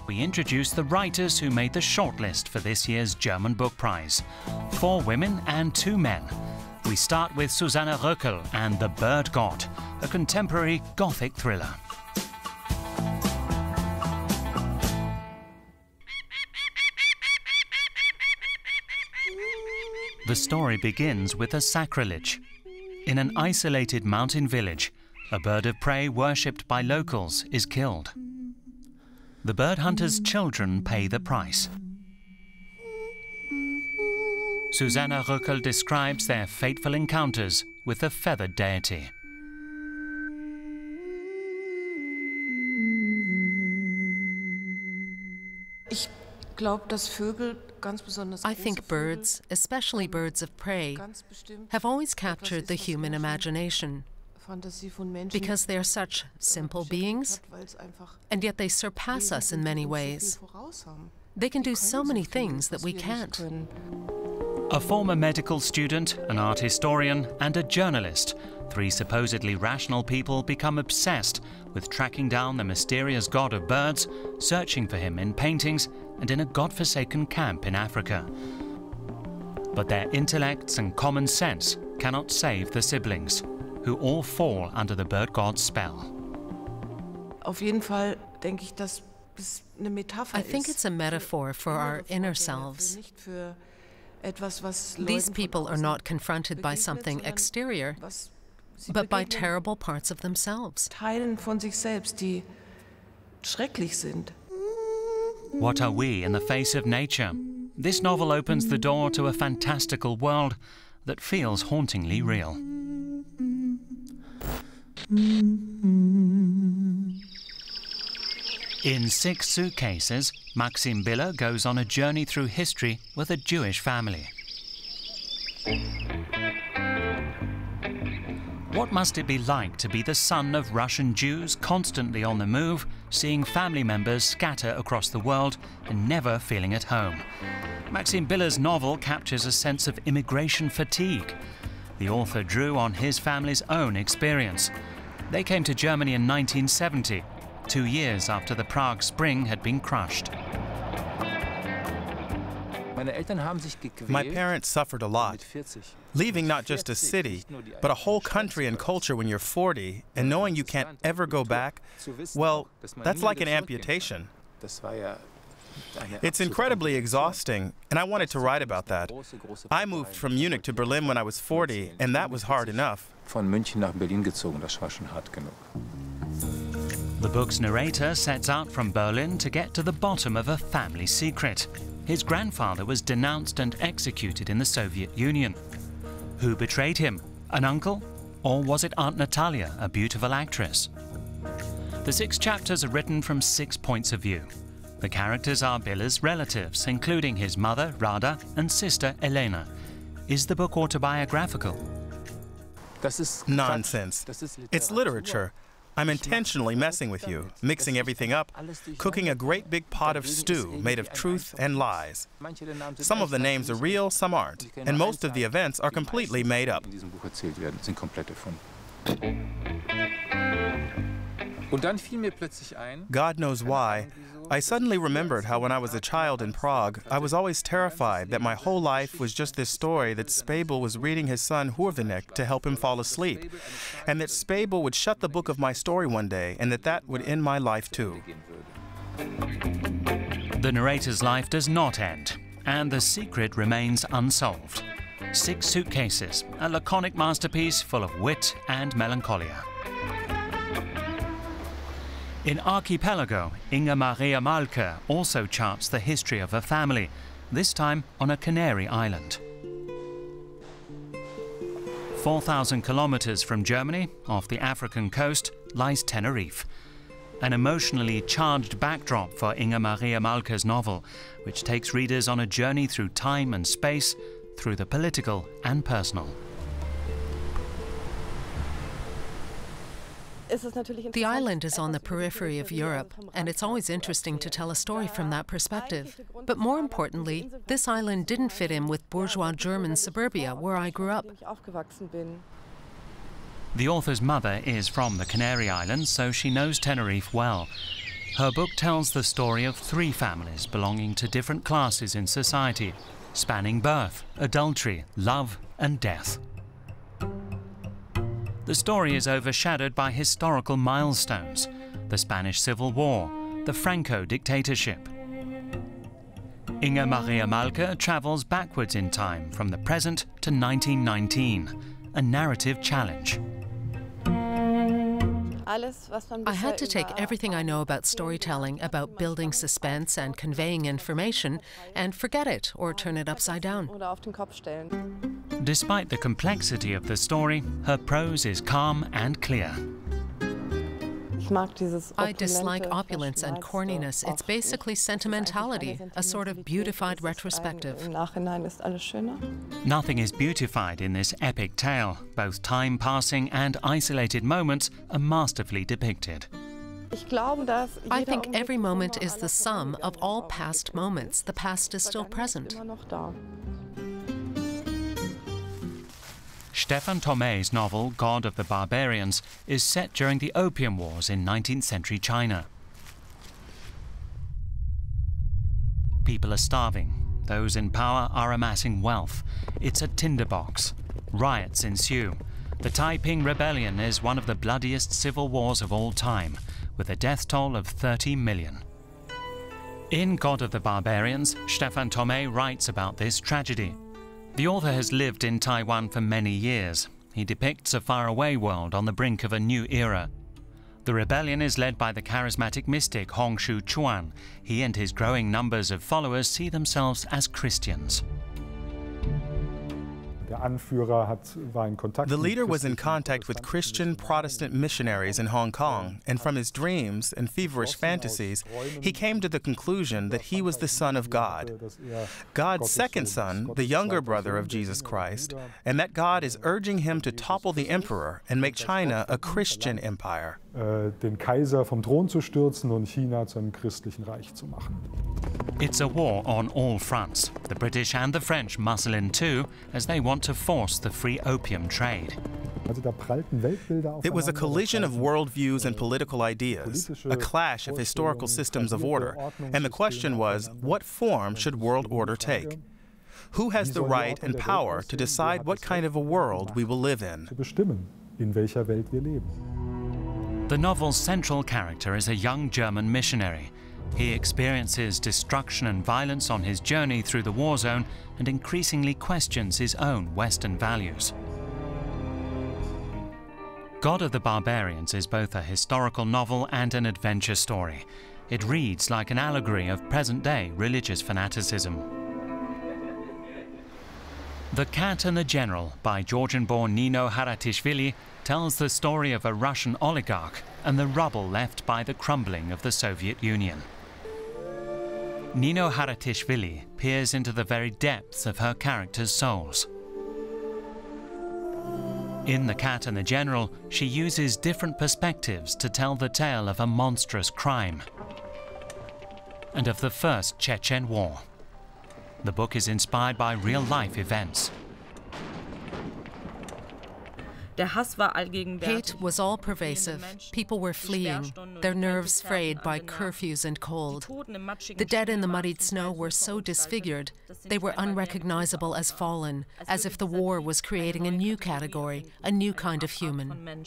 we introduce the writers who made the shortlist for this year's German Book Prize. 4 women and 2 men. We start with Susanna Röckel and The Bird God, a contemporary Gothic thriller. The story begins with a sacrilege. In an isolated mountain village, a bird of prey worshipped by locals is killed. The bird hunter's children pay the price. Susanna Vogel describes their fateful encounters with the feathered deity. I think birds, especially birds of prey, have always captured the human imagination because they are such simple beings, and yet they surpass us in many ways. They can do so many things that we can't. A former medical student, an art historian, and a journalist, 3 supposedly rational people become obsessed with tracking down the mysterious god of birds, searching for him in paintings and in a godforsaken camp in Africa. But their intellects and common sense cannot save the siblings, who all fall under the bird god's spell. I think it's a metaphor for our inner selves. These people are not confronted by something exterior, but by terrible parts of themselves. What are we in the face of nature? This novel opens the door to a fantastical world that feels hauntingly real. In 6 Suitcases, Maksim Billa goes on a journey through history with a Jewish family. What must it be like to be the son of Russian Jews constantly on the move, seeing family members scatter across the world and never feeling at home? Maksim Billa's novel captures a sense of immigration fatigue. The author drew on his family's own experience. They came to Germany in 1970, 2 years after the Prague Spring had been crushed. My parents suffered a lot, leaving not just a city, but a whole country and culture when you're 40, and knowing you can't ever go back, well, that's like an amputation. It's incredibly exhausting, and I wanted to write about that. I moved from Munich to Berlin when I was 40, and that was hard enough. The book's narrator sets out from Berlin to get to the bottom of a family secret. His grandfather was denounced and executed in the Soviet Union. Who betrayed him? An uncle? Or was it Aunt Natalia, a beautiful actress? The 6 chapters are written from 6 points of view. The characters are Billa's relatives, including his mother, Rada, and sister, Elena. Is the book autobiographical? Nonsense. It's literature. I'm intentionally messing with you, mixing everything up, cooking a great big pot of stew made of truth and lies. Some of the names are real, some aren't, and most of the events are completely made up. God knows why. I suddenly remembered how when I was a child in Prague, I was always terrified that my whole life was just this story that Spabel was reading his son Hurvenek to help him fall asleep, and that Spabel would shut the book of my story one day, and that would end my life too. The narrator's life does not end, and the secret remains unsolved. 6 Suitcases, a laconic masterpiece full of wit and melancholia. In Archipelago, María Mahlke also charts the history of her family, this time on a Canary island. 4,000 kilometers from Germany, off the African coast, lies Tenerife. An emotionally charged backdrop for María Mahlke's novel, which takes readers on a journey through time and space, through the political and personal. The island is on the periphery of Europe, and it's always interesting to tell a story from that perspective. But more importantly, this island didn't fit in with bourgeois German suburbia, where I grew up. The author's mother is from the Canary Islands, so she knows Tenerife well. Her book tells the story of 3 families belonging to different classes in society, spanning birth, adultery, love and death. The story is overshadowed by historical milestones: the Spanish Civil War, the Franco dictatorship. María Mahlke travels backwards in time from the present to 1919, a narrative challenge. I had to take everything I know about storytelling, about building suspense and conveying information, and forget it or turn it upside down. Despite the complexity of the story, her prose is calm and clear. I dislike opulence and corniness. It's basically sentimentality, a sort of beautified retrospective. Nothing is beautified in this epic tale. Both time passing and isolated moments are masterfully depicted. I think every moment is the sum of all past moments. The past is still present. Stefan Tomei's novel God of the Barbarians is set during the Opium Wars in 19th century China. People are starving. Those in power are amassing wealth. It's a tinderbox. Riots ensue. The Taiping Rebellion is one of the bloodiest civil wars of all time, with a death toll of 30 million. In God of the Barbarians, Stefan Tomei writes about this tragedy. The author has lived in Taiwan for many years. He depicts a faraway world on the brink of a new era. The rebellion is led by the charismatic mystic Hongshu Chuan. He and his growing numbers of followers see themselves as Christians. The leader was in contact with Christian Protestant missionaries in Hong Kong, and from his dreams and feverish fantasies, he came to the conclusion that he was the Son of God, God's second son, the younger brother of Jesus Christ, and that God is urging him to topple the emperor and make China a Christian empire. Den Kaiser vom Thron zu stürzen und China zu einem christlichen Reich zu machen. It's a war on all fronts. The British and the French muscle in too, as they want to force the free opium trade. It was a collision of worldviews and political ideas, a clash of historical systems of order, and the question was, what form should world order take? Who has the right and power to decide what kind of a world we will live in? The novel's central character is a young German missionary. He experiences destruction and violence on his journey through the war zone and increasingly questions his own Western values. God of the Barbarians is both a historical novel and an adventure story. It reads like an allegory of present-day religious fanaticism. The Cat and the General by Georgian-born Nino Haratischwili tells the story of a Russian oligarch and the rubble left by the crumbling of the Soviet Union. Nino Haratischwili peers into the very depths of her characters' souls. In The Cat and the General, she uses different perspectives to tell the tale of a monstrous crime and of the First Chechen War. The book is inspired by real-life events. Hate was all-pervasive. People were fleeing, their nerves frayed by curfews and cold. The dead in the muddied snow were so disfigured, they were unrecognizable as fallen, as if the war was creating a new category, a new kind of human.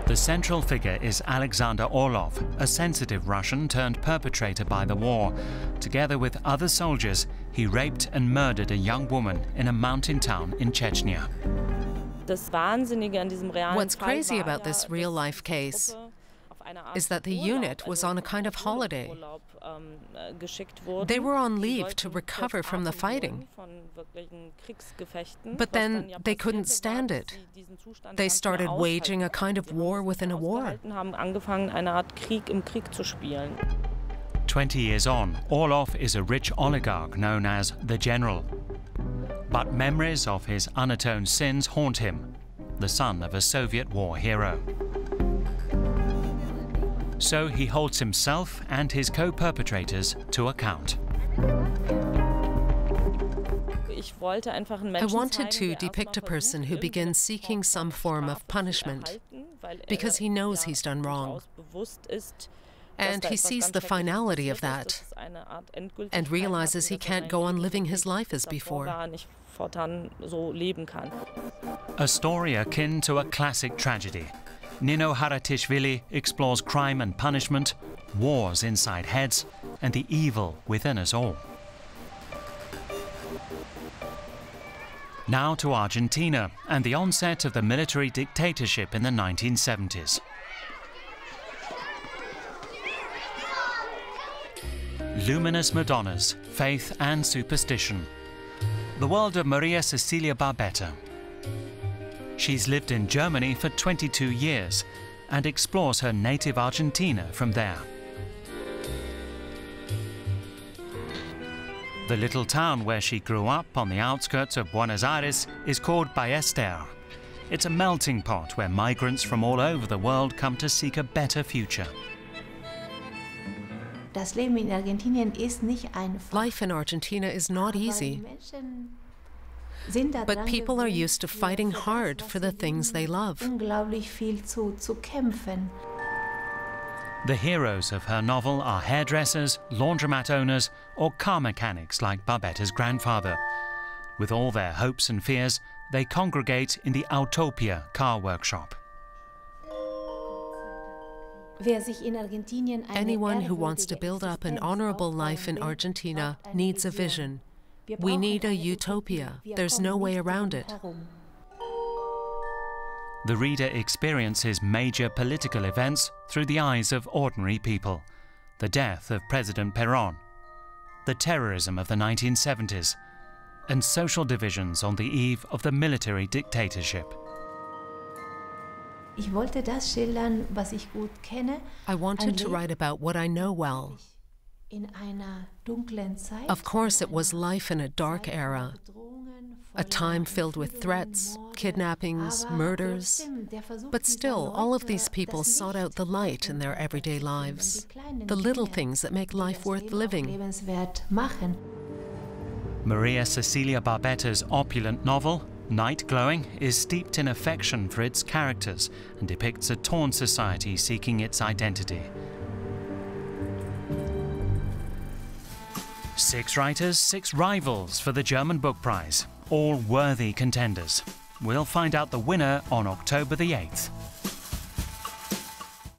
The central figure is Alexander Orlov, a sensitive Russian turned perpetrator by the war. Together with other soldiers, he raped and murdered a young woman in a mountain town in Chechnya. What's crazy about this real-life case is that the unit was on a kind of holiday. They were on leave to recover from the fighting. But then they couldn't stand it. They started waging a kind of war within a war. 20 years on, Orlov is a rich oligarch known as the General. But memories of his unatoned sins haunt him, the son of a Soviet war hero. So he holds himself and his co-perpetrators to account. I wanted to depict a person who begins seeking some form of punishment because he knows he's done wrong. And he sees the finality of that and realizes he can't go on living his life as before. A story akin to a classic tragedy. Nino Haratischwili explores crime and punishment, wars inside heads, and the evil within us all. Now to Argentina and the onset of the military dictatorship in the 1970s. Luminous Madonnas, faith and superstition. The world of María Cecilia Barbetta. She's lived in Germany for 22 years and explores her native Argentina from there. The little town where she grew up on the outskirts of Buenos Aires is called Ballester. It's a melting pot where migrants from all over the world come to seek a better future. Life in Argentina is not easy, but people are used to fighting hard for the things they love. The heroes of her novel are hairdressers, laundromat owners, or car mechanics like Barbetta's grandfather. With all their hopes and fears, they congregate in the Utopia car workshop. Anyone who wants to build up an honorable life in Argentina needs a vision. We need a utopia. There's no way around it. The reader experiences major political events through the eyes of ordinary people. The death of President Perón, the terrorism of the 1970s, and social divisions on the eve of the military dictatorship. I wanted to write about what I know well. Of course, it was life in a dark era, a time filled with threats, kidnappings, murders. But still, all of these people sought out the light in their everyday lives, the little things that make life worth living. María Cecilia Barbetta's opulent novel, Night Glowing, is steeped in affection for its characters and depicts a torn society seeking its identity. 6 writers, 6 rivals for the German Buchpreis, all worthy contenders. We'll find out the winner on October the 8th.